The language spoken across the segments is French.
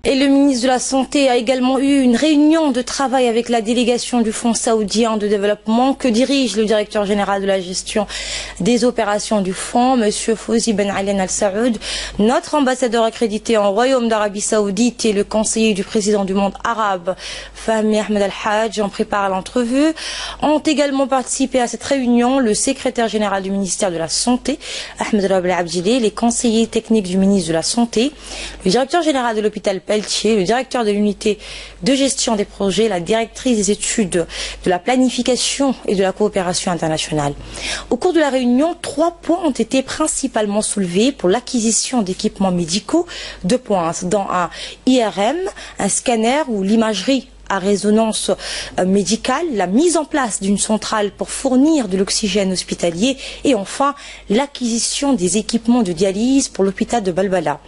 Et le ministre de la Santé a également eu une réunion de travail avec la délégation du Fonds saoudien de développement que dirige le directeur général de la gestion des opérations du Fonds, M. Fawzi Ben Ali Al Saoud, notre ambassadeur accrédité en Royaume d'Arabie Saoudite et le conseiller du président du monde arabe, Fahmi Ahmed Al-Hajj, en préparent l'entrevue. Ont également participé à cette réunion le secrétaire général du ministère de la Santé, Ahmed Rabel Abdili, les conseillers techniques du ministre de la Santé, le directeur général de l'hôpital Pelletier, le directeur de l'unité de gestion des projets, la directrice des études de la planification et de la coopération internationale. Au cours de la réunion, 3 points ont été principalement soulevés pour l'acquisition d'équipements médicaux de pointe, dans un IRM, un scanner ou l'imagerie à résonance médicale, la mise en place d'une centrale pour fournir de l'oxygène hospitalier et enfin l'acquisition des équipements de dialyse pour l'hôpital de Balbala.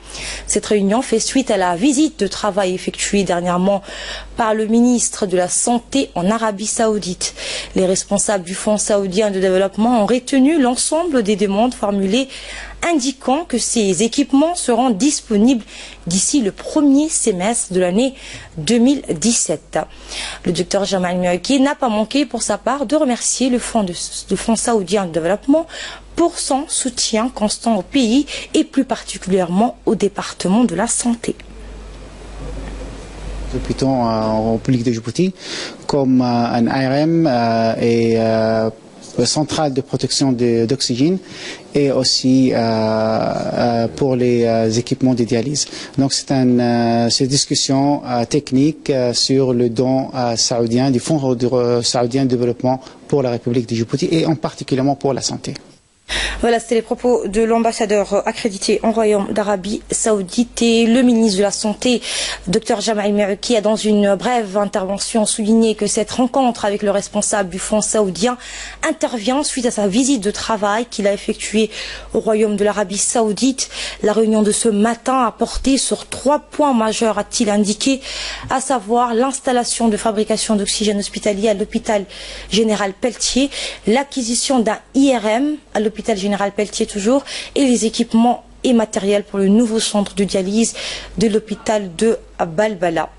Cette réunion fait suite à la visite de travail effectuée dernièrement par le ministre de la Santé en Arabie Saoudite. Les responsables du Fonds saoudien de développement ont retenu l'ensemble des demandes formulées indiquant que ces équipements seront disponibles d'ici le premier semestre de l'année 2017. Le docteur Jamal Murki n'a pas manqué pour sa part de remercier le Fonds saoudien de développement pour son soutien constant au pays et plus particulièrement au département de la santé. Hôpitaux en République de Djibouti comme un ARM et centrale de protection d'oxygène et aussi pour les équipements de dialyse. Donc c'est une discussion technique sur le don saoudien, du Fonds saoudien de développement pour la République de Djibouti et en particulièrement pour la santé. Voilà, c'était les propos de l'ambassadeur accrédité en Royaume d'Arabie Saoudite et le ministre de la Santé, Dr Jamal Murki, a dans une brève intervention souligné que cette rencontre avec le responsable du Fonds saoudien intervient suite à sa visite de travail qu'il a effectuée au Royaume de l'Arabie Saoudite. La réunion de ce matin a porté sur 3 points majeurs, a-t-il indiqué, à savoir l'installation de fabrication d'oxygène hospitalier à l'hôpital général Pelletier, l'acquisition d'un IRM à l'hôpital général Pelletier toujours, et les équipements et matériels pour le nouveau centre de dialyse de l'hôpital de Balbala.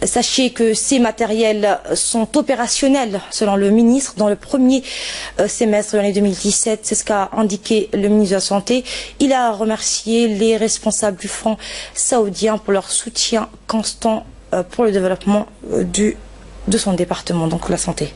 Sachez que ces matériels sont opérationnels, selon le ministre, dans le premier semestre de l'année 2017. C'est ce qu'a indiqué le ministre de la Santé. Il a remercié les responsables du Fonds saoudien pour leur soutien constant pour le développement de son département, donc la santé.